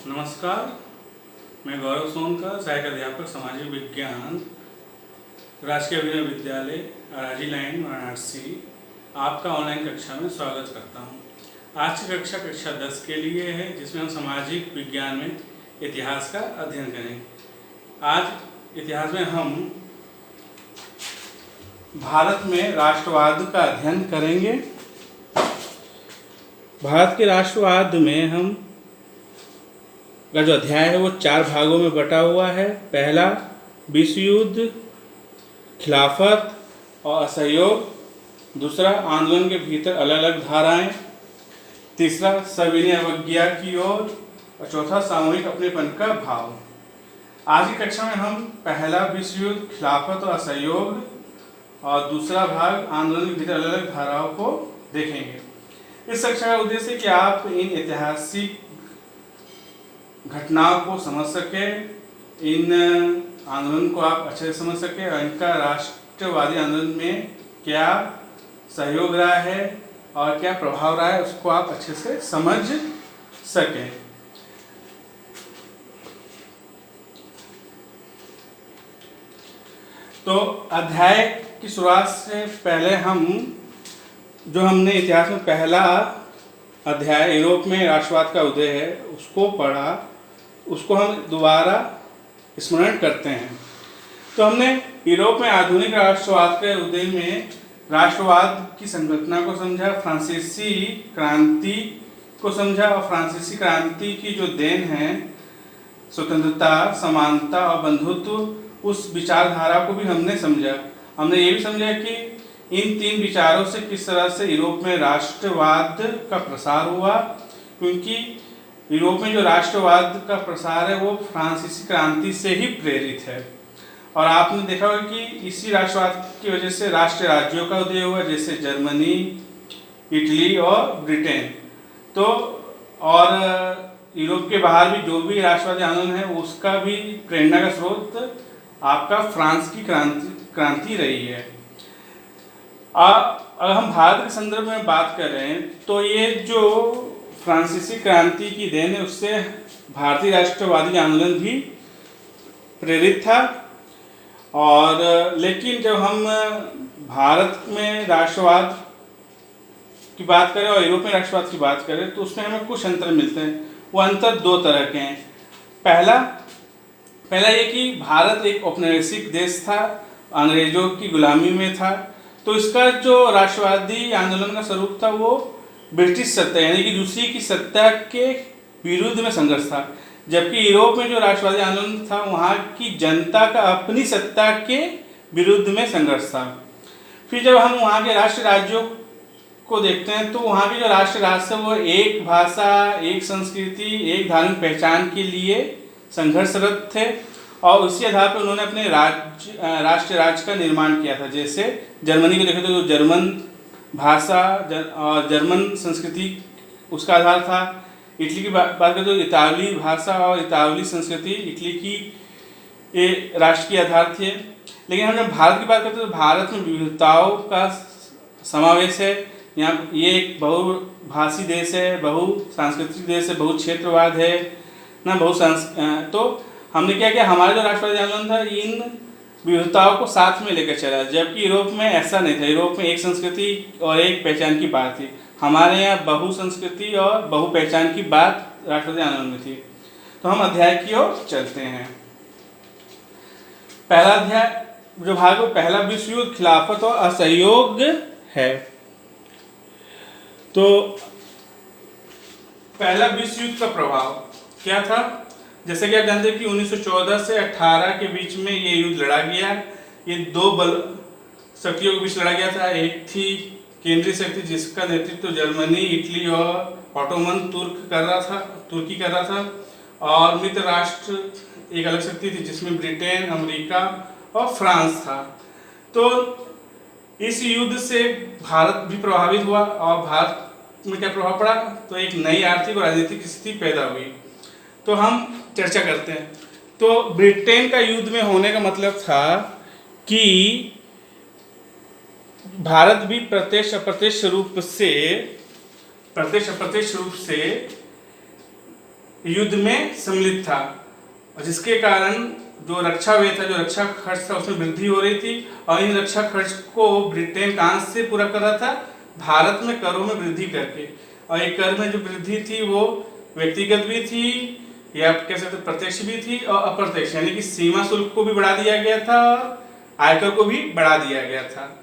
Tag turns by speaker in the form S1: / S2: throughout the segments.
S1: नमस्कार, मैं गौरव सोनकर, सहायक अध्यापक सामाजिक विज्ञान, राजकीय अभिनव विद्यालय अराजी लाइन वाराणसी आपका ऑनलाइन कक्षा में स्वागत करता हूं। आज की कक्षा 10 के लिए है, जिसमें हम सामाजिक विज्ञान में इतिहास का अध्ययन करेंगे। आज इतिहास में हम भारत में राष्ट्रवाद का अध्ययन करेंगे। भारत के राष्ट्रवाद में हम का जो अध्याय है वो 4 भागों में बटा हुआ है। पहला विश्व युद्ध, खिलाफत और असहयोग। दूसरा आंदोलन के भीतर अलग अलग धाराएं। तीसरा सविनय अवज्ञा की ओर। और चौथा सामूहिक अपनेपन का भाव। आज की कक्षा में हम पहला विश्व युद्ध, खिलाफत और असहयोग और दूसरा भाग आंदोलन के भीतर अलग अलग धाराओं को देखेंगे। इस कक्षा का उद्देश्य है कि आप इन ऐतिहासिक घटनाओं को समझ सके, इन आंदोलन को आप अच्छे से समझ सके और इनका राष्ट्रवादी आंदोलन में क्या सहयोग रहा है और क्या प्रभाव रहा है उसको आप अच्छे से समझ सकें। तो अध्याय की शुरुआत से पहले हमने इतिहास में पहला अध्याय यूरोप में राष्ट्रवाद का उदय है उसको पढ़ा, उसको हम दोबारा स्मरण करते हैं। तो हमने यूरोप में आधुनिक राष्ट्रवाद के उदय में राष्ट्रवाद की संकल्पना को समझा, फ्रांसीसी क्रांति को समझा और फ्रांसीसी क्रांति की जो देन है स्वतंत्रता, समानता और बंधुत्व, उस विचारधारा को भी हमने समझा। हमने ये भी समझा कि इन 3 विचारों से किस तरह से यूरोप में राष्ट्रवाद का प्रसार हुआ, क्योंकि यूरोप में जो राष्ट्रवाद का प्रसार है वो फ्रांसीसी क्रांति से ही प्रेरित है। और आपने देखा होगा कि इसी राष्ट्रवाद की वजह से राष्ट्रीय राज्यों का उदय हुआ, जैसे जर्मनी, इटली और ब्रिटेन। तो और यूरोप के बाहर भी जो भी राष्ट्रवादी आंदोलन है उसका भी प्रेरणा का स्रोत आपका फ्रांस की क्रांति रही है। अगर हम भारत के संदर्भ में बात करें तो ये जो फ्रांसीसी क्रांति की देन है उससे भारतीय राष्ट्रवादी आंदोलन भी प्रेरित था। और लेकिन जब हम भारत में राष्ट्रवाद की बात करें और यूरोप में राष्ट्रवाद की बात करें तो उसमें हमें कुछ अंतर मिलते हैं। वो अंतर 2 तरह के हैं। पहला ये कि भारत एक औपनिवेशिक देश था, अंग्रेजों की गुलामी में था, तो इसका जो राष्ट्रवादी आंदोलन का स्वरूप था वो ब्रिटिश सत्ता यानी कि दूसरी की सत्ता के विरुद्ध में संघर्ष था। जबकि यूरोप में जो राष्ट्रवादी आंदोलन था वहाँ की जनता का अपनी सत्ता के विरुद्ध में संघर्ष था। फिर जब हम वहाँ के राष्ट्र राज्यों को देखते हैं तो वहाँ के जो राष्ट्र राज्य वो एक भाषा, एक संस्कृति, एक धार्मिक पहचान के लिए संघर्षरत थे और उसी आधार पर उन्होंने अपने राष्ट्रीय राज्य का निर्माण किया था। जैसे जर्मनी को देखें तो जर्मन भाषा और जर्मन संस्कृति उसका आधार था। इटली की बात करें तो इतालवी भाषा और इतालवी संस्कृति इटली की राष्ट्र के आधार थे। लेकिन हम जब भारत की बात करते हैं तो भारत में विविधताओं का समावेश है। यहाँ ये एक बहुभाषी देश है, बहुसांस्कृतिक देश है, बहुक्षेत्रवाद है ना, तो हमने क्या किया, हमारा जो राष्ट्रवादी आंदोलन था इन विविधताओं को साथ में लेकर चला, जबकि यूरोप में ऐसा नहीं था। यूरोप में एक संस्कृति और एक पहचान की बात थी। हमारे यहाँ बहु संस्कृति और बहु पहचान की बात राष्ट्रवादी आंदोलन में थी। तो हम अध्याय की ओर चलते हैं। पहला अध्याय जो भाग पहला विश्व युद्ध, खिलाफत और असहयोग है। तो पहला विश्व युद्ध का प्रभाव क्या था? जैसे कि आप जानते हैं कि 1914 से 18 के बीच में ये युद्ध लड़ा गया। ये 2 बल शक्तियों के बीच लड़ा गया था। एक थी केंद्रीय शक्ति जिसका नेतृत्व जर्मनी, इटली और ऑटोमन तुर्की कर रहा था, और मित्र राष्ट्र एक अलग शक्ति थी जिसमें ब्रिटेन, अमेरिका और फ्रांस था। तो इस युद्ध से भारत भी प्रभावित हुआ और भारत में क्या प्रभाव पड़ा, तो एक नई आर्थिक और राजनीतिक स्थिति पैदा हुई। तो हम चर्चा करते हैं। तो ब्रिटेन का युद्ध में होने का मतलब था कि भारत भी प्रत्यक्ष अप्रत्यक्ष रूप से युद्ध में सम्मिलित था, और जिसके कारण जो रक्षा व्यय था, जो रक्षा खर्च था, उसमें वृद्धि हो रही थी। और इन रक्षा खर्च को ब्रिटेन कहाँ से पूरा कर रहा था? भारत में करों में वृद्धि करके। और एक कर में जो वृद्धि थी वो व्यक्तिगत भी थी, या आप कह सकते प्रत्यक्ष भी थी और अप्रत्यक्ष, यानी कि सीमा शुल्क को भी बढ़ा दिया गया था और आयकर को भी बढ़ा दिया गया था।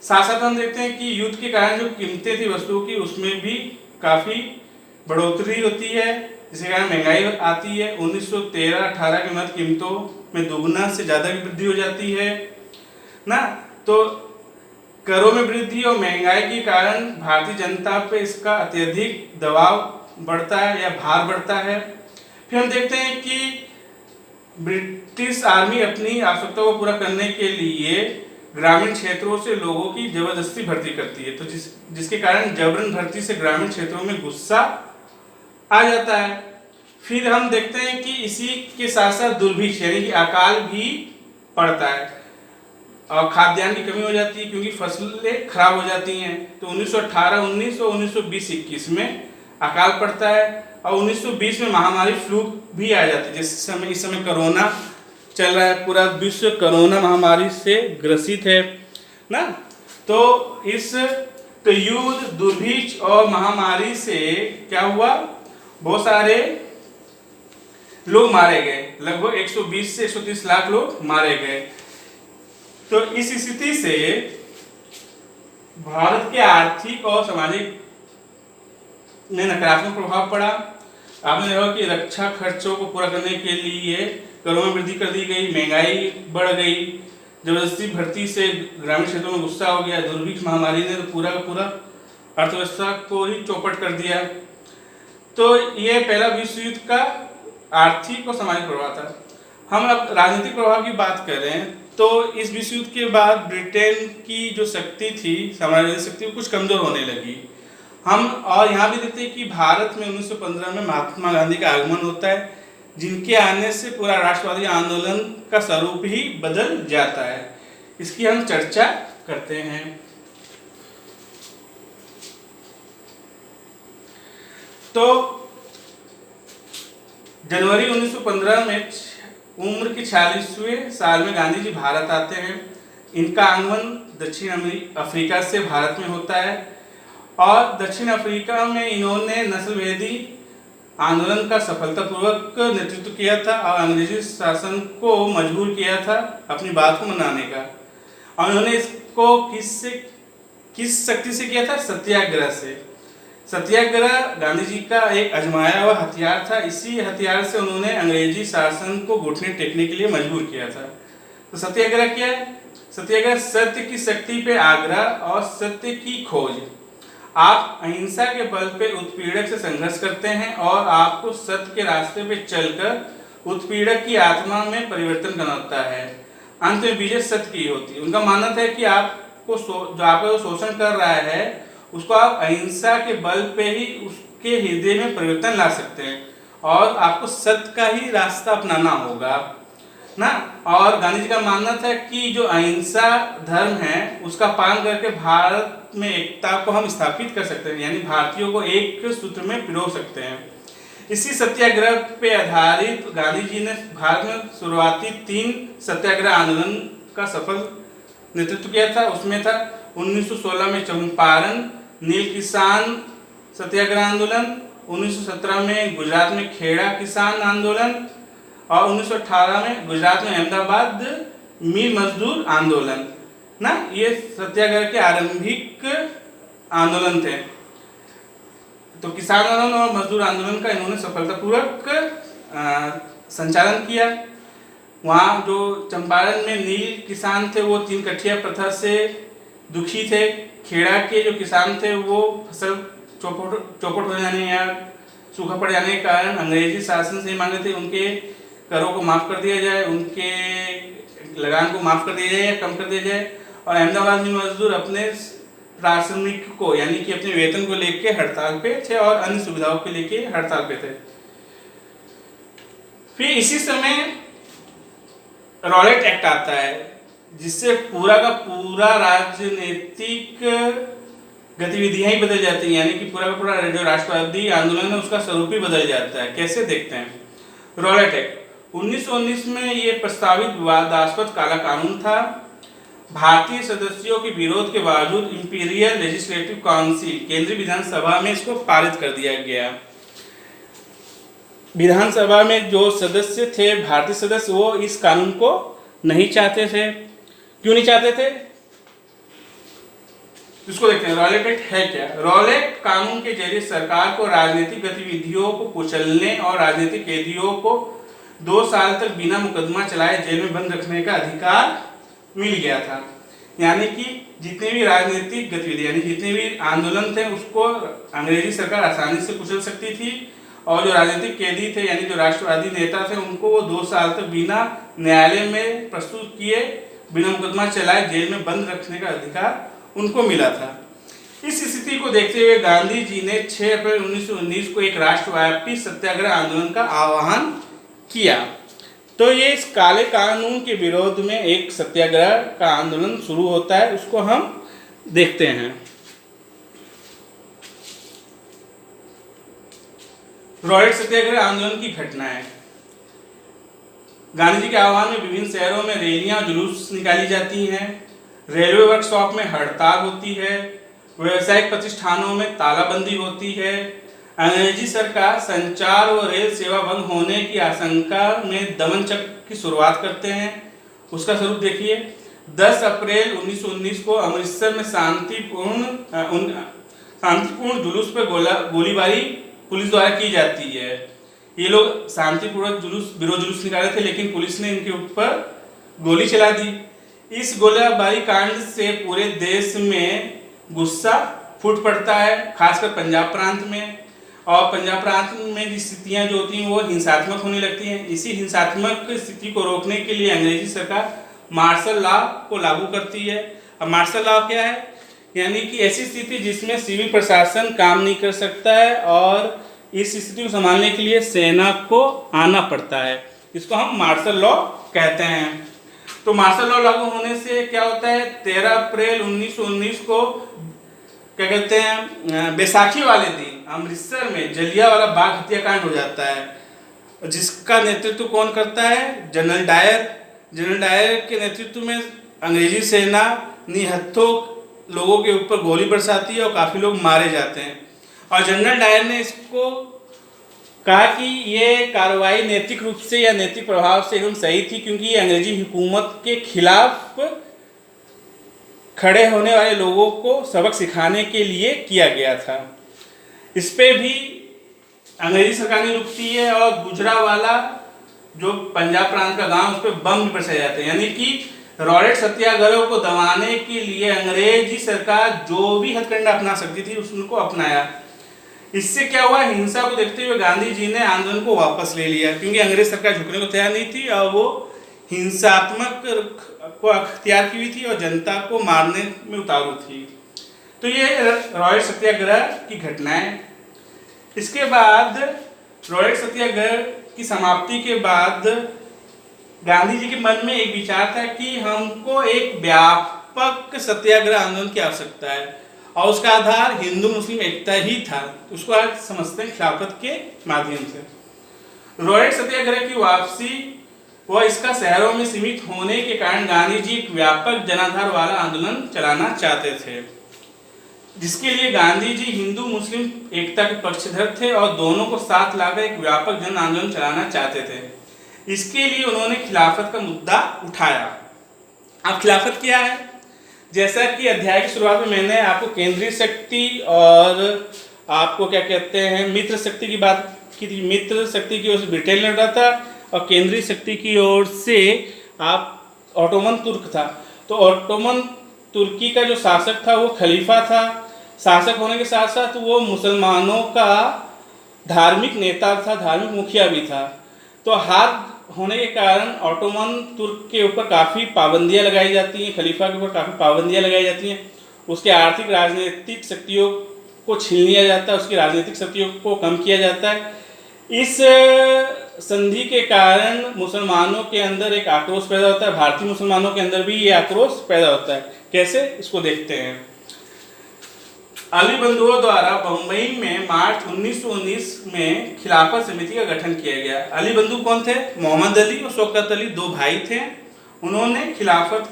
S1: साथ साथ हम देखते हैं कि युद्ध के कारण जो कीमतें थी वस्तुओं की, उसमें भी काफी बढ़ोतरी होती है, जिसके कारण महंगाई आती है। 1913-18 की मध्य कीमतों में दोगुना से ज्यादा की वृद्धि हो जाती है ना। तो करों में वृद्धि और महंगाई के कारण भारतीय जनता पे इसका अत्यधिक दबाव बढ़ता है या भार बढ़ता है। फिर हम देखते हैं कि ब्रिटिश आर्मी अपनी आवश्यकताओं को पूरा करने के लिए ग्रामीण क्षेत्रों से लोगों की जबरदस्ती भर्ती करती है, तो जिसके कारण जबरन भर्ती से ग्रामीण क्षेत्रों में गुस्सा आ जाता है। फिर हम देखते हैं कि इसी के साथ साथ दुर्भिक्ष यानी कि अकाल भी पड़ता है और खाद्यान्न की कमी हो जाती है, क्योंकि फसलें खराब हो जाती हैं। तो 1918-19 और 1920-21 में अकाल पड़ता है, और 1920 में महामारी फ्लू भी आ जाती है। इस समय कोरोना चल रहा है, पूरा विश्व कोरोना महामारी से ग्रसित है ना। तो युद्ध, दुर्भिक्ष और महामारी से क्या हुआ? बहुत सारे लोग मारे गए, लगभग 120 से 130 लाख लोग मारे गए। तो इस स्थिति से भारत के आर्थिक और सामाजिक में नकारात्मक प्रभाव पड़ा। आपने देखा कि रक्षा खर्चों को पूरा करने के लिए करों में वृद्धि कर दी गई, महंगाई बढ़ गई, जबरदस्ती भर्ती से ग्रामीण क्षेत्रों में गुस्सा हो गया, दुर्भिक्ष महामारी ने तो पूरा का पूरा अर्थव्यवस्था को ही चौपट कर दिया। तो ये पहला विश्व युद्ध का आर्थिक और सामाजिक प्रभाव था। हम अब राजनीतिक प्रभाव की बात करें तो इस विश्व युद्ध के बाद ब्रिटेन की जो शक्ति थी, साम्राज्यवादी शक्ति, वो कुछ कमजोर होने लगी। हम और यहाँ भी देखते हैं कि भारत में 1915 में महात्मा गांधी का आगमन होता है, जिनके आने से पूरा राष्ट्रवादी आंदोलन का स्वरूप ही बदल जाता है। इसकी हम चर्चा करते हैं। तो जनवरी 1915 में उम्र के 46वें साल में गांधी जी भारत आते हैं। इनका आगमन दक्षिण अफ्रीका से भारत में होता है, और दक्षिण अफ्रीका में इन्होंने नस्लभेदी आंदोलन का सफलतापूर्वक नेतृत्व किया था और अंग्रेजी शासन को मजबूर किया था अपनी बात को मनाने का। और उन्होंने इसको किस शक्ति से किया था? सत्याग्रह से। सत्याग्रह गांधी जी का एक आजमाया हुआ हथियार था। इसी हथियार से उन्होंने अंग्रेजी शासन को घुटने टेकने के लिए मजबूर किया था। तो सत्याग्रह क्या है? सत्याग्रह सत्य की शक्ति पे आग्रह और सत्य की खोज। आप अहिंसा के बल पे उत्पीड़क से संघर्ष करते हैं और आपको सत्य के रास्ते पे चलकर उत्पीड़क की आत्मा में परिवर्तन करना होता है। अंत में विजय सत्य की होती है। उनका मानना था कि आपको जो आपका शोषण कर रहा है उसको आप अहिंसा के बल पे ही उसके हृदय में परिवर्तन ला सकते हैं, और आपको सत्य का ही रास्ता अपनाना होगा ना। और गांधी जी का मानना था कि जो अहिंसा धर्म है उसका पालन करके भारत में एकता को हम स्थापित कर सकते हैं, यानी भारतीयों को एक सूत्र में पिरो सकते हैं। इसी सत्याग्रह पे आधारित गांधी जी ने भारत में शुरुआती 3 सत्याग्रह आंदोलन का सफल नेतृत्व किया था। उसमें था 1916 में चंपारण नील किसान सत्याग्रह आंदोलन, 1917 में गुजरात में खेड़ा किसान आंदोलन, और 1918 में गुजरात में अहमदाबाद मील मजदूर आंदोलन ना। ये सत्याग्रह के आरंभिक आंदोलन थे। तो किसान आंदोलन और मजदूर आंदोलन का इन्होंने सफलतापूर्वक संचालन किया। वहाँ जो चंपारण में नील किसान थे वो 3 कठिया प्रथा से दुखी थे। खेड़ा के जो किसान थे वो फसल चौपट हो जाने या सूखा पड़ जाने के कारण अंग्रेजी शासन से मांगे थे उनके करों को माफ कर दिया जाए, उनके लगान को माफ कर दिया जाए या कम कर दिया जाए। और अहमदाबाद में मजदूर अपने प्राथमिक को यानी कि अपने वेतन को लेके हड़ताल पे थे और अन्य सुविधाओं के लेके हड़ताल पे थे। फिर इसी समय रॉलेट एक्ट आता है, जिससे पूरा का पूरा राजनीतिक गतिविधियां ही बदल जाती हैं, यानी कि पूरा का पूरा जो राष्ट्रवादी आंदोलन है उसका स्वरूप ही बदल जाता है। कैसे देखते हैं। रॉलेट एक्ट 1919 में ये प्रस्तावित विवादास्पद काला कानून था। भारतीय सदस्यों के विरोध के बावजूद इंपीरियल लेजिस्लेटिव काउंसिल केंद्रीय विधानसभा में इसको पारित कर दिया गया। विधानसभा में जो सदस्य थे, भारतीय सदस्य, वो इस कानून को नहीं चाहते थे। क्यों नहीं चाहते थे, इसको देखते हैं। रॉलेट एक्ट है क्या। रॉलेट कानून के जरिए सरकार को राजनीतिक गतिविधियों को कुचलने और राजनीतिक कैदियों को 2 साल तक बिना मुकदमा चलाए जेल में बंद रखने का अधिकार मिल गया था। यानी कि जितने भी राजनीतिक गतिविधि, यानी जितने भी आंदोलन थे, उसको अंग्रेजी सरकार आसानी से कुचल सकती थी, और जो राजनीतिक कैदी थे, यानी जो राष्ट्रवादी नेता थे, उनको वो 2 साल तक बिना न्यायालय में प्रस्तुत किए, बिना मुकदमा चलाए जेल में बंद रखने का अधिकार उनको मिला था। इस स्थिति को देखते हुए गांधी जी ने 6 अप्रैल 1919 को एक राष्ट्रव्यापी सत्याग्रह आंदोलन का आह्वान किया। तो ये इस काले कानून के विरोध में एक सत्याग्रह का आंदोलन शुरू होता है, उसको हम देखते हैं। रॉलेट सत्याग्रह आंदोलन की घटनाएं। गांधी जी के आह्वान में विभिन्न शहरों में रैलियां और जुलूस निकाली जाती हैं। रेलवे वर्कशॉप में हड़ताल होती है। व्यावसायिक प्रतिष्ठानों में तालाबंदी होती है। अंग्रेजी सरकार संचार व रेल सेवा बंद होने की आशंका में दमन चक्र की शुरुआत करते हैं। उसका स्वरूप देखिए। 10 अप्रैल 1919 को अमृतसर में शांतिपूर्ण जुलूस पर गोलीबारी पुलिस द्वारा की जाती है। ये लोग शांतिपूर्वक विरोध जुलूस निकाले थे, लेकिन पुलिस ने इनके ऊपर गोली चला दी। इस गोलीबारी कांड से पूरे देश में गुस्सा फूट पड़ता है, खासकर पंजाब प्रांत में। और पंजाब प्रांत में की स्थितियां जो होती हैं वो हिंसात्मक होने लगती हैं। इसी हिंसात्मक स्थिति को रोकने के लिए अंग्रेजी सरकार मार्शल लॉ को लागू करती है। अब मार्शल लॉ क्या है, यानी कि ऐसी स्थिति जिसमें सिविल प्रशासन काम नहीं कर सकता है और इस स्थिति को संभालने के लिए सेना को आना पड़ता है। इसको हम मार्शल लॉ कहते हैं। तो मार्शल लॉ लागू होने से क्या होता है, 13 अप्रैल 1919 को क्या कहते हैं, बैसाखी वाले दिन अमृतसर में जलियांवाला बाग हत्याकांड हो जाता है, जिसका नेतृत्व कौन करता है, जनरल डायर। जनरल डायर के नेतृत्व में अंग्रेजी सेना निहत्थों लोगों के ऊपर गोली बरसाती है और काफ़ी लोग मारे जाते हैं। और जनरल डायर ने इसको कहा कि ये कार्रवाई नैतिक रूप से या नैतिक प्रभाव से एकदम सही थी, क्योंकि ये अंग्रेजी हुकूमत के खिलाफ खड़े होने वाले लोगों को सबक सिखाने के लिए किया गया था। इस पे भी अंग्रेजी सरकार नहीं रुकती है और गुजरावाला जो पंजाब प्रांत का गांव, उस पर बम भी बरसाए जाते हैं। यानी कि रॉलेट सत्याग्रह को दबाने के लिए अंग्रेजी सरकार जो भी हथकंडा अपना सकती थी उसको अपनाया। इससे क्या हुआ, हिंसा को देखते हुए गांधी जी ने आंदोलन को वापस ले लिया, क्योंकि अंग्रेज सरकार झुकने को तैयार नहीं थी और वो हिंसात्मक को अख्तियार की हुई थी और जनता को मारने में उतारू थी। तो ये रॉलेट सत्याग्रह की घटनाएं। इसके बाद रॉलेट सत्याग्रह की समाप्ति के बाद गांधी जी के मन में एक विचार था कि हमको एक व्यापक सत्याग्रह आंदोलन की आवश्यकता है, और उसका आधार हिंदू मुस्लिम एकता ही था। उसको आज समझते हैं खिलाफत के माध्यम से। रॉलेट सत्याग्रह की वापसी व इसका शहरों में सीमित होने के कारण गांधी जी एक व्यापक जनाधार वाला आंदोलन चलाना चाहते थे, जिसके लिए गांधी जी हिंदू मुस्लिम एकता के पक्षधर थे और दोनों को साथ लाकर एक व्यापक जन आंदोलन चलाना चाहते थे। इसके लिए उन्होंने खिलाफत का मुद्दा उठाया। अब खिलाफत क्या है, जैसा कि अध्याय की शुरुआत में मैंने आपको केंद्रीय शक्ति और आपको क्या कहते हैं मित्र शक्ति की बात की थी। मित्र शक्ति की ओर से ब्रिटेन लड़ रहा था और केंद्रीय शक्ति की ओर से आप ऑटोमन तुर्क था। तो ऑटोमन तुर्की का जो शासक था वो खलीफा था। शासक होने के साथ साथ वो मुसलमानों का धार्मिक नेता था, धार्मिक मुखिया भी था। तो हार होने के कारण ऑटोमन तुर्क के ऊपर काफ़ी पाबंदियां लगाई जाती हैं, खलीफा के ऊपर काफ़ी पाबंदियां लगाई जाती हैं। उसके आर्थिक राजनीतिक शक्तियों को छीन लिया जाता है, उसकी राजनीतिक शक्तियों को कम किया जाता है। इस संधि के कारण मुसलमानों के अंदर एक आक्रोश पैदा होता है, भारतीय मुसलमानों के अंदर भी ये आक्रोश पैदा होता है। कैसे, इसको देखते हैं। अली बंधुओं द्वारा बम्बई में मार्च 1919 में खिलाफत समिति का गठन किया गया। अली बंधु कौन थे? मोहम्मद अली और शौकत अली, दो भाई थे। उन्होंने खिलाफत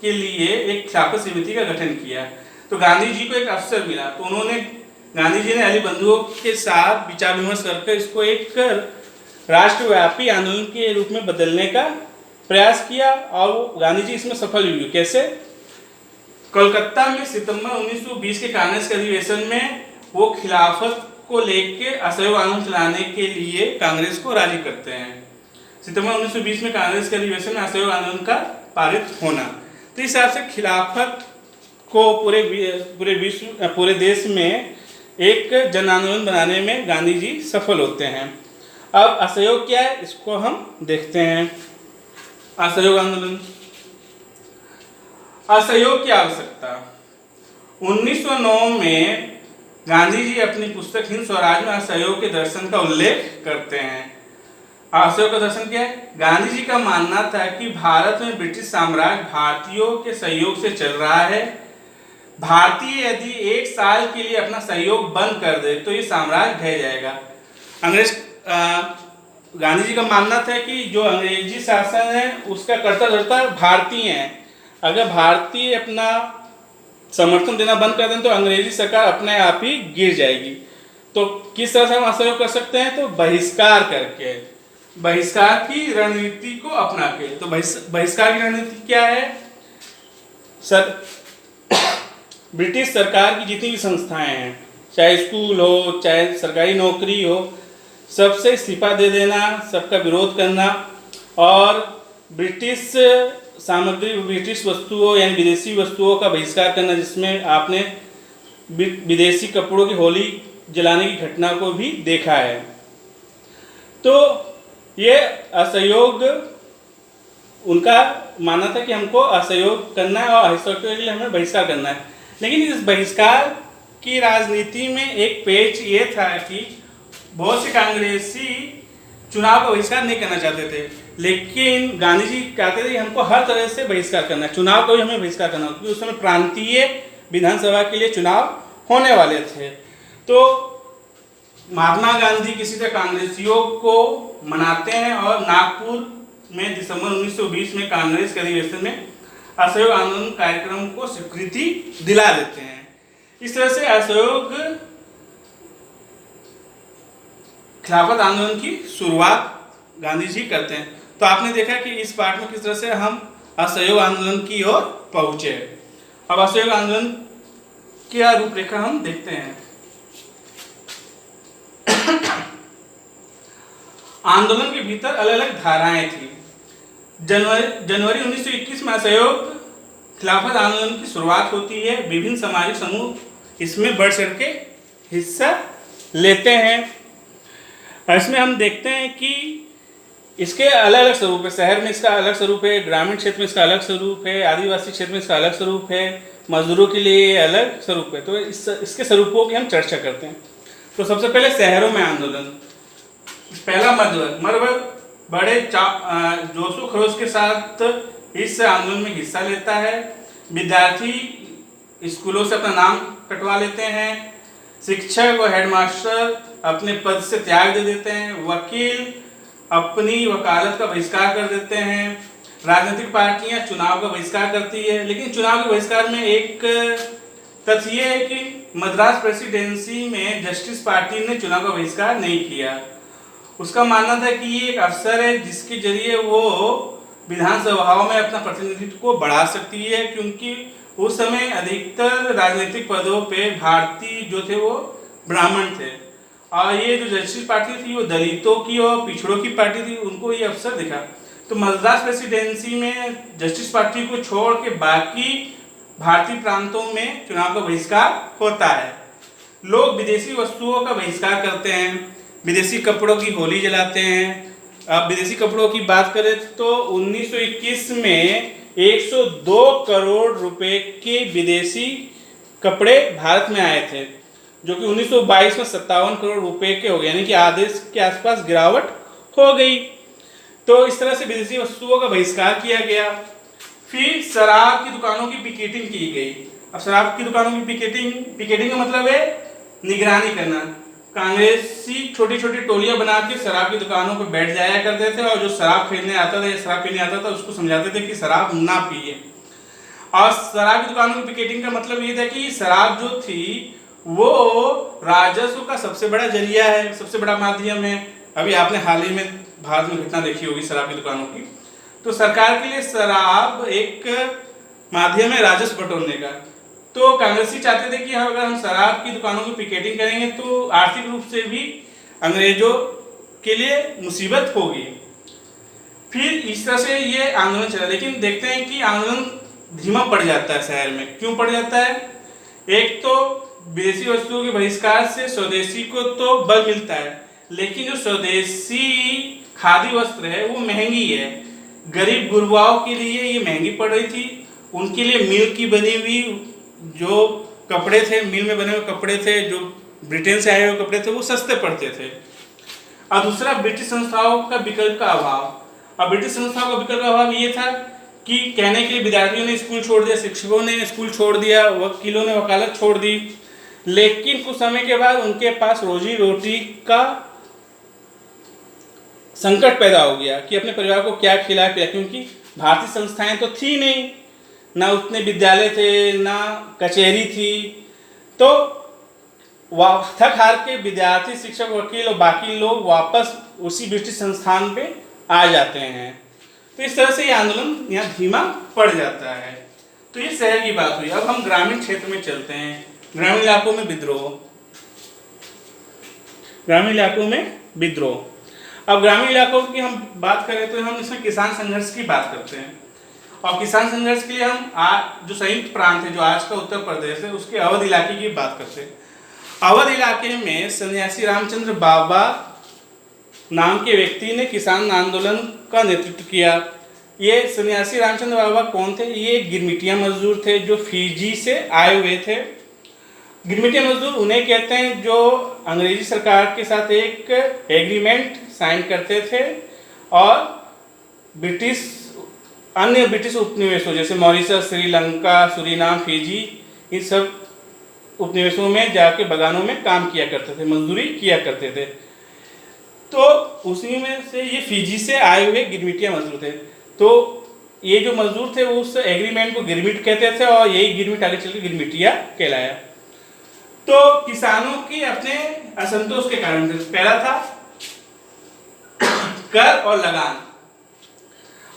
S1: के लिए एक खिलाफत समिति का गठन किया। तो गांधी जी को एक अवसर मिला, तो उन्होंने गांधी जी ने अली बंधुओं के साथ विचार विमर्श करके इसको एक राष्ट्रव्यापी आंदोलन के रूप में बदलने का प्रयास किया और गांधी जी इसमें सफल हुए। कैसे? कोलकाता में सितंबर 1920 के कांग्रेस के अधिवेशन में वो खिलाफत को लेकर असहयोग आंदोलन चलाने के लिए कांग्रेस को राजी करते हैं। सितंबर 1920 में कांग्रेस के अधिवेशन में असहयोग आंदोलन का पारित होना, तो इस हिसाब से खिलाफत को पूरे देश में एक जन आंदोलन बनाने में गांधी जी सफल होते हैं। अब असहयोग क्या है इसको हम देखते हैं। असहयोग आंदोलन, असहयोग की आवश्यकता। 1909 में गांधी जी अपनी पुस्तक हिंद स्वराज में असहयोग के दर्शन का उल्लेख करते हैं। असहयोग का दर्शन क्या है? गांधी जी का मानना था कि भारत में ब्रिटिश साम्राज्य भारतीयों के सहयोग से चल रहा है। भारतीय यदि एक साल के लिए अपना सहयोग बंद कर दे तो ये साम्राज्य ढह जाएगा। गांधी जी का मानना था कि जो अंग्रेजी शासन है उसका कर्ता धर्ता भारतीय हैं। अगर भारतीय अपना समर्थन देना बंद कर दें तो अंग्रेजी सरकार अपने आप ही गिर जाएगी। तो किस तरह से हम असहयोग कर सकते हैं? तो बहिष्कार करके, बहिष्कार की रणनीति को अपना के। तो बहिष्कार की रणनीति क्या है? ब्रिटिश सरकार की जितनी भी संस्थाएं हैं, चाहे स्कूल हो चाहे सरकारी नौकरी हो, सबसे इस्तीफा दे देना, सबका विरोध करना और ब्रिटिश सामग्री, ब्रिटिश वस्तुओं यानी विदेशी वस्तुओं का बहिष्कार करना, जिसमें आपने विदेशी कपड़ों की होली जलाने की घटना को भी देखा है। तो ये असहयोग, उनका मानना था कि हमको असहयोग करना है और असहयोग के लिए हमें बहिष्कार करना है। लेकिन इस बहिष्कार की राजनीति में एक पेच ये था कि बहुत से कांग्रेसी चुनाव का बहिष्कार नहीं करना चाहते थे, लेकिन गांधी जी कहते थे कि हमको हर तरह से बहिष्कार करना है, चुनाव का भी हमें बहिष्कार करना, क्योंकि उस समय प्रांतीय विधानसभा के लिए चुनाव होने वाले थे। तो महात्मा गांधी किसी तरह कांग्रेसियों को मनाते हैं और नागपुर में दिसंबर 1920 में कांग्रेस के अधिवेशन में असहयोग आंदोलन कार्यक्रम को स्वीकृति दिला देते हैं। इस तरह से असहयोग खिलाफत आंदोलन की शुरुआत गांधी जी करते हैं। तो आपने देखा कि इस पाठ में किस तरह से हम असहयोग आंदोलन की ओर पहुंचे। अब असहयोग आंदोलन की रूपरेखा हम देखते हैं। आंदोलन के भीतर अलग अलग धाराएं थी। जनवरी 1921 में असहयोग खिलाफत आंदोलन की शुरुआत होती है। विभिन्न सामाजिक समूह इसमें बढ़ चढ़ के हिस्सा लेते हैं। इसमें हम देखते हैं कि इसके अलग अलग स्वरूप है। शहर में इसका अलग स्वरूप है, ग्रामीण क्षेत्र में इसका अलग स्वरूप है, आदिवासी क्षेत्र में इसका अलग स्वरूप है, मजदूरों के लिए अलग स्वरूप है। तो इसके स्वरूपों की हम चर्चा करते हैं। तो सबसे पहले शहरों में आंदोलन। पहला मध्यवर्ग बड़े जोशो खरोश के साथ इस आंदोलन में हिस्सा लेता है। विद्यार्थी स्कूलों से अपना नाम कटवा लेते हैं। शिक्षक और हेडमास्टर अपने पद से त्याग दे देते हैं। वकील अपनी वकालत का बहिष्कार कर देते हैं। राजनीतिक पार्टियां चुनाव का बहिष्कार करती है। लेकिन चुनाव के बहिष्कार में एक तथ्य ये है कि मद्रास प्रेसिडेंसी में जस्टिस पार्टी ने चुनाव का बहिष्कार नहीं किया। उसका मानना था कि ये एक अवसर है जिसके जरिए वो विधानसभाओं में अपना प्रतिनिधित्व को बढ़ा सकती है, क्योंकि उस समय अधिकतर राजनीतिक पदों पे भारतीय जो थे वो ब्राह्मण थे और ये जो जस्टिस पार्टी थी वो दलितों की और पिछड़ों की पार्टी थी। उनको ये अवसर दिखा। तो मद्रास प्रेसिडेंसी में जस्टिस पार्टी को छोड़ के बाकी भारतीय प्रांतों में चुनाव का बहिष्कार होता है। लोग विदेशी वस्तुओं का बहिष्कार करते हैं, विदेशी कपड़ों की होली जलाते हैं। अब विदेशी कपड़ों की बात करें तो 1921 में 102 करोड़ रुपए के विदेशी कपड़े भारत में आए थे, जो कि 1922 में 57 करोड़ रुपए के हो गए, यानी कि आधे के आसपास गिरावट हो गई। तो इस तरह से विदेशी वस्तुओं का बहिष्कार किया गया। फिर शराब की दुकानों की पिकेटिंग की गई। अब शराब की दुकानों की पिकेटिंग का मतलब है निगरानी करना। कांग्रेसी छोटी छोटी टोलियां बना के शराब की दुकानों पर बैठ जाया करते थे और जो शराब खरीदने आता था या शराब पीने आता था उसको समझाते थे कि शराब ना पिए। और शराब की दुकानों की पिकेटिंग का मतलब ये था कि शराब जो थी वो राजस्व का सबसे बड़ा जरिया है, सबसे बड़ा माध्यम है। अभी आपने हाल ही में भारत में घटना देखी होगी शराब की दुकानों की। तो सरकार के लिए शराब एक माध्यम है राजस्व बटोरने का। तो कांग्रेसी चाहते थे कि अगर हम शराब की दुकानों की पिकेटिंग करेंगे तो आर्थिक रूप से भी अंग्रेजों के लिए मुसीबत होगी। फिर इस तरह से ये आंदोलन चला, लेकिन देखते हैं कि आंदोलन धीमा पड़ जाता है शहर में। क्यों पड़ जाता है? एक तो विदेशी वस्तुओं के बहिष्कार से स्वदेशी को तो बल मिलता है, लेकिन जो स्वदेशी खादी वस्त्र है वो महंगी है। गरीब गुरबाओं के लिए ये महंगी पड़ रही थी। उनके लिए मिल की बनी हुई जो कपड़े थे, मिल में बने हुए कपड़े थे, जो ब्रिटेन से आए हुए कपड़े थे, वो सस्ते पड़ते थे। और दूसरा ब्रिटिश संस्थाओं का विकल्प का अभाव। अब ब्रिटिश संस्थाओं का विकल्प का अभाव ये था कि कहने के लिए विद्यार्थियों ने स्कूल छोड़ दिया, शिक्षकों ने स्कूल छोड़ दिया, वकीलों ने वकालत छोड़ दी, लेकिन कुछ समय के बाद उनके पास रोजी रोटी का संकट पैदा हो गया कि अपने परिवार को क्या खिलाए पिलाए, क्योंकि भारतीय संस्थाएं तो थी नहीं, ना उतने विद्यालय थे, ना कचहरी थी। तो थक हार के विद्यार्थी, शिक्षक, वकील और बाकी लोग वापस उसी ब्रिटिश संस्थान पे आ जाते हैं। तो इस तरह से ये आंदोलन यहाँ धीमा पड़ जाता है। तो ये शहर की बात हुई। अब हम ग्रामीण क्षेत्र में चलते हैं। ग्रामीण इलाकों में विद्रोह। ग्रामीण इलाकों में विद्रोह। अब ग्रामीण इलाकों की हम बात करें तो हम इसमें किसान संघर्ष की बात करते हैं। और किसान संघर्ष के लिए हम आज जो संयुक्त प्रांत है, जो आज का उत्तर प्रदेश है, उसके अवध इलाके की बात करते हैं। अवध इलाके में सन्यासी रामचंद्र बाबा नाम के व्यक्ति ने किसान आंदोलन का नेतृत्व किया। ये सन्यासी रामचंद्र बाबा कौन थे? ये गिरमिटिया मजदूर थे जो फिजी से आए हुए थे। गिरमिटिया मजदूर उन्हें कहते हैं जो अंग्रेजी सरकार के साथ एक एग्रीमेंट साइन करते थे और अन्य ब्रिटिश उपनिवेशों जैसे मॉरिशस, श्रीलंका, सूरीनाम, फिजी, इन सब उपनिवेशों में जाके बागानों में काम किया करते थे, मजदूरी किया करते थे। तो उसी में से ये फिजी से आए हुए गिरमिटिया मजदूर थे। तो ये जो मजदूर थे उस एग्रीमेंट को गिरमिट कहते थे और यही गिरमिट आगे चलकर गिरमिटिया कहलाया। तो किसानों की अपने असंतोष के कारण पहला था कर और लगान।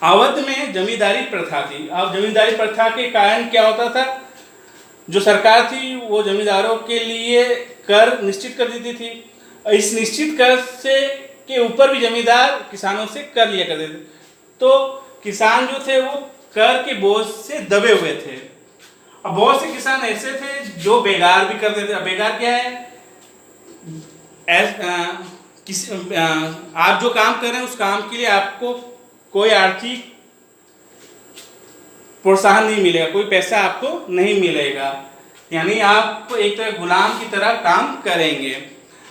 S1: अवध में जमींदारी प्रथा थी। अब जमींदारी प्रथा के कारण क्या होता था, जो सरकार थी वो जमींदारों के लिए कर निश्चित कर देती थी। इस निश्चित कर से के ऊपर भी जमींदार किसानों से कर लिया करते थे। तो किसान जो थे वो कर के बोझ से दबे हुए थे। अब बहुत से किसान ऐसे थे जो बेगार भी करते थे। अब बेगार क्या है? आप जो काम कर रहे हैं उस काम के लिए आपको कोई आर्थिक प्रोत्साहन नहीं मिलेगा, कोई पैसा आपको नहीं मिलेगा, यानी आप एक तरह गुलाम की तरह काम करेंगे।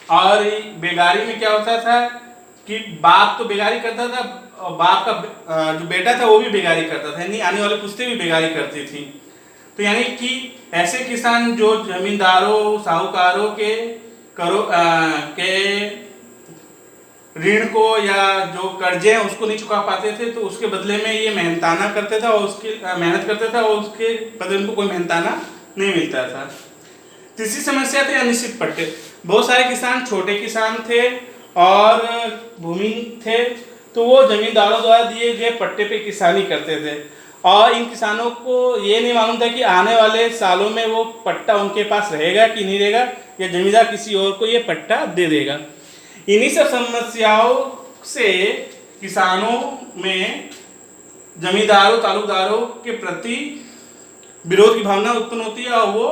S1: और बेगारी में क्या होता था कि बाप तो बेगारी करता था और बाप का जो बेटा था वो भी बेगारी करता था, यानी आने वाले पुश्तें भी बेगारी करती थी। तो यानी कि ऐसे किसान जो जमींदारों, साहूकारों के ऋण को या जो कर्जे हैं उसको नहीं चुका पाते थे, तो उसके बदले में ये मेहनताना करते था और उसकी मेहनत करते थे और उसके बदले उनको कोई मेहनताना नहीं मिलता था। तीसरी समस्या थी अनिश्चित पट्टे। बहुत सारे किसान छोटे किसान थे और भूमिहीन थे, तो वो जमींदारों द्वारा दिए गए पट्टे पे किसानी करते थे और इन किसानों को ये नहीं मालूम था कि आने वाले सालों में वो पट्टा उनके पास रहेगा कि नहीं रहेगा, या जमींदार किसी और को ये पट्टा दे देगा। इन्हीं सब समस्याओं से किसानों में जमींदारों, तालुकदारों के प्रति विरोध की भावना उत्पन्न होती है और वो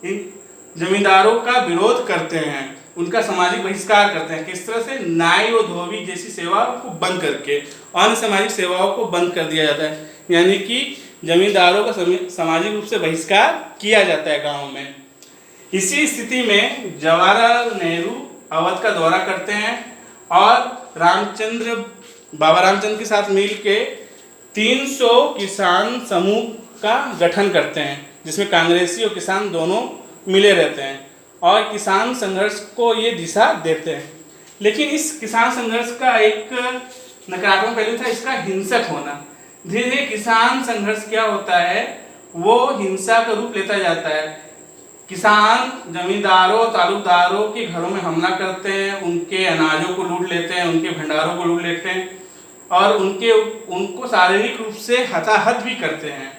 S1: इन जमींदारों का विरोध करते हैं, उनका सामाजिक बहिष्कार करते हैं। किस तरह से? नाई और धोबी जैसी सेवाओं को बंद करके अन्य सामाजिक सेवाओं को बंद कर दिया जाता है, यानी कि जमींदारों का सामाजिक रूप से बहिष्कार किया जाता है गाँव में। इसी स्थिति में जवाहरलाल नेहरू अवध का दौरा करते हैं और बाबा रामचंद्र के साथ मिल के 300 किसान समूह का गठन करते हैं। जिसमें कांग्रेसी और किसान दोनों मिले रहते हैं और किसान संघर्ष को ये दिशा देते हैं। लेकिन इस किसान संघर्ष का एक नकारात्मक पहलू था इसका हिंसक होना। धीरे धीरे किसान संघर्ष क्या होता है, वो हिंसा का रूप लेता जाता है। किसान जमींदारों तालुकदारों के घरों में हमला करते हैं, उनके अनाजों को लूट लेते हैं, उनके भंडारों को लूट लेते हैं और उनको शारीरिक रूप से हताहत भी करते हैं।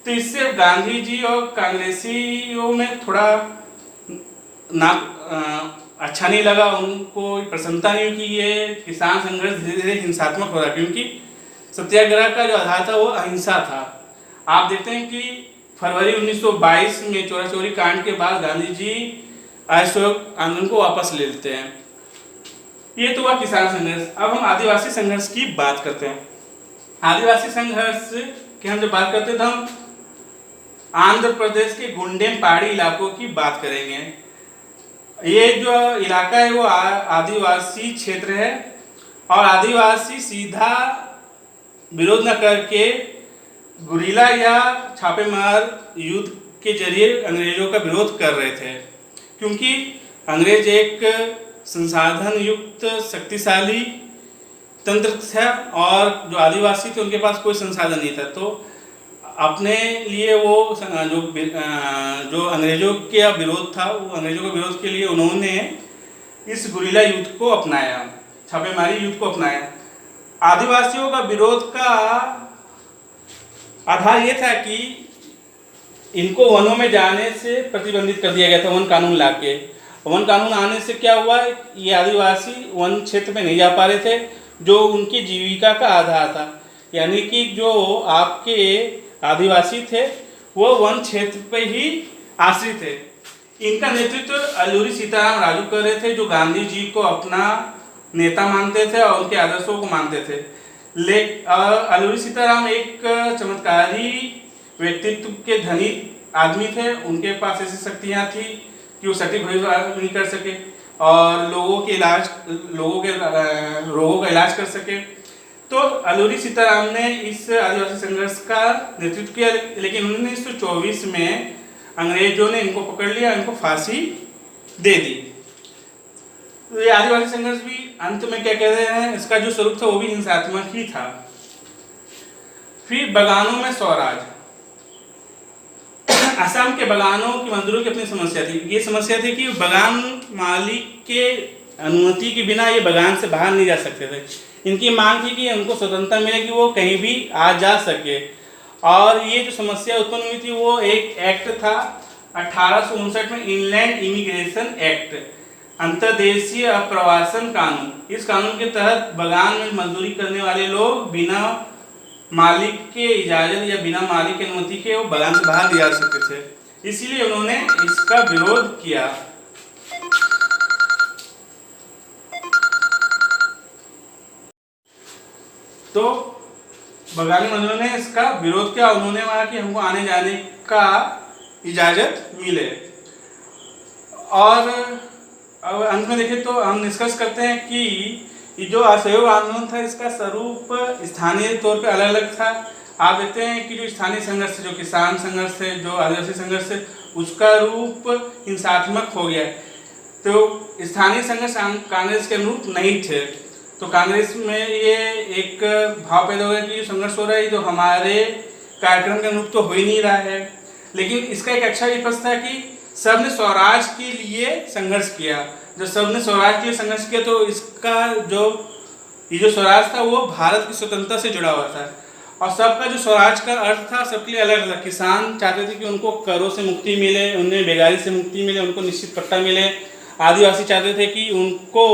S1: तो इससे गांधी जी और कांग्रेसियों में थोड़ा अच्छा नहीं लगा, उनको प्रसन्नता नहीं कि ये किसान संघर्ष धीरे धीरे हिंसात्मक हो रहा, क्योंकि सत्याग्रह का जो आधार था वो अहिंसा था। आप देखते हैं कि फरवरी 1922 में चोरा चोरी कांड के बाद गांधी जी असहयोग आंदोलन को वापस ले लेते हैं। ये तो हुआ किसान संघर्ष। अब हम आदिवासी संघर्ष की बात करते हैं। आदिवासी संघर्ष की हम जब बात करते हैं तो हम आंध्र प्रदेश के गुंडेम पहाड़ी इलाकों की बात करेंगे। ये जो इलाका है वो आदिवासी क्षेत्र है और आदिवासी सीधा विरोध न करके गुरिल्ला या छापेमार युद्ध के जरिए अंग्रेजों का विरोध कर रहे थे, क्योंकि अंग्रेज एक संसाधन युक्त शक्तिशाली तंत्र था और जो आदिवासी थे उनके पास कोई संसाधन नहीं था। तो अपने लिए वो जो अंग्रेजों का विरोध था, वो अंग्रेजों के विरोध के लिए उन्होंने इस गुरिल्ला युद्ध को अपनाया, छापेमारी युद्ध को अपनाया। आदिवासियों का विरोध का आधार ये था कि इनको वनों में जाने से प्रतिबंधित कर दिया गया था, वन कानून लाके। वन कानून आने से क्या हुआ, ये आदिवासी वन क्षेत्र में नहीं जा पा रहे थे जो उनकी जीविका का आधार था। यानी कि जो आपके आदिवासी थे वो वन क्षेत्र पे ही आश्रित थे। इनका नेतृत्व अलूरी सीताराम राजू कर रहे थे, जो गांधी जी को अपना नेता मानते थे और उनके आदर्शों को मानते थे। अलूरी सीताराम एक चमत्कारी व्यक्तित्व के धनी आदमी थे। उनके पास ऐसी शक्तियाँ थी कि वो सटीक भविष्यवाणी कर सके और लोगों के रोगों का इलाज कर सके। तो अलूरी सीताराम ने इस आदिवासी संघर्ष का नेतृत्व किया, लेकिन 1924 में अंग्रेजों ने इनको पकड़ लिया, इनको फांसी दे दी। तो ये आदिवासी संघर्ष भी अंत में क्या कहते हैं, इसका जो स्वरूप था वो भी हिंसात्मक ही था। फिर बगानों में स्वराज। असम के बगानों की मजदूरों की अपनी समस्या थी। ये समस्या थी कि बगान मालिक के अनुमति के बिना ये बगान से बाहर नहीं जा सकते थे। इनकी मांग थी कि उनको स्वतंत्रता मिले कि वो कहीं भी आ जा सके। और ये जो समस्या उत्पन्न हुई थी वो एक एक्ट था 1859 में, इनलैंड इमिग्रेशन एक्ट, अंतर्देशीय अप्रवासन कानून। इस कानून के तहत बगान में मजदूरी करने वाले लोग बिना मालिक के इजाजत या बिना मालिक की अनुमति के वो बगान से बाहर नहीं जा सकते थे। इसीलिए उन्होंने इसका विरोध किया। तो बगानी मजदूरों ने इसका विरोध किया। उन्होंने कहा कि हमको आने जाने का इजाजत मिले। और अब अंत में देखें तो हम निष्कर्ष करते हैं कि ये जो असहयोग आंदोलन था इसका स्वरूप स्थानीय तौर पे अलग अलग था। आप देखते हैं कि जो स्थानीय संघर्ष, जो किसान संघर्ष है, जो आदिवासी संघर्ष है, उसका रूप हिंसात्मक हो गया। तो स्थानीय संघर्ष कांग्रेस के अनुरूप नहीं थे। तो कांग्रेस में ये एक भाव पैदा हो गया कि जो संघर्ष हो रहा है तो हमारे कार्यक्रम के अनुरूप तो हो ही नहीं रहा है। लेकिन इसका एक अच्छा विपक्ष था कि सबने स्वराज के लिए संघर्ष किया। जब सबने स्वराज के लिए संघर्ष किया तो इसका ये जो स्वराज था वो भारत की स्वतंत्रता से जुड़ा हुआ था। और सबका जो स्वराज का अर्थ था सबके लिए अलग अलग। किसान चाहते थे कि उनको करों से मुक्ति मिले, उन्हें बेगारी से मुक्ति मिले, उनको निश्चित पट्टा मिले। आदिवासी चाहते थे कि उनको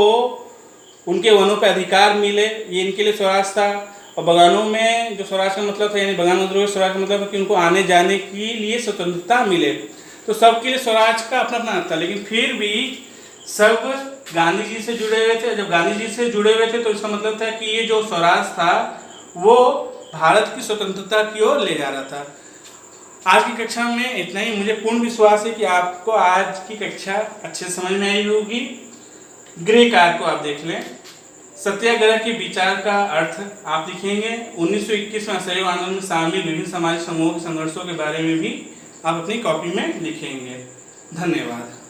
S1: उनके वनों पर अधिकार मिले, ये इनके लिए स्वराज था। और बगानों में जो स्वराज का मतलब था, यानी बगान मजदूरों स्वराज का मतलब था कि उनको आने जाने के लिए स्वतंत्रता मिले। तो सबके लिए स्वराज का अपना अपना अर्थ था। लेकिन फिर भी सब गांधी जी से जुड़े हुए थे। जब गांधी जी से जुड़े हुए थे तो इसका मतलब था कि ये जो स्वराज था वो भारत की स्वतंत्रता की ओर ले जा रहा था। आज की कक्षा में इतना ही। मुझे पूर्ण विश्वास है कि आपको आज की कक्षा अच्छे समझ में आई होगी। गृह कार्य को आप देख लें। सत्याग्रह के विचार का अर्थ आप लिखेंगे। 1921 में असहयोग आंदोलन में शामिल विभिन्न सामाजिक समूहों के संघर्षों के बारे में भी आप अपनी कॉपी में लिखेंगे। धन्यवाद।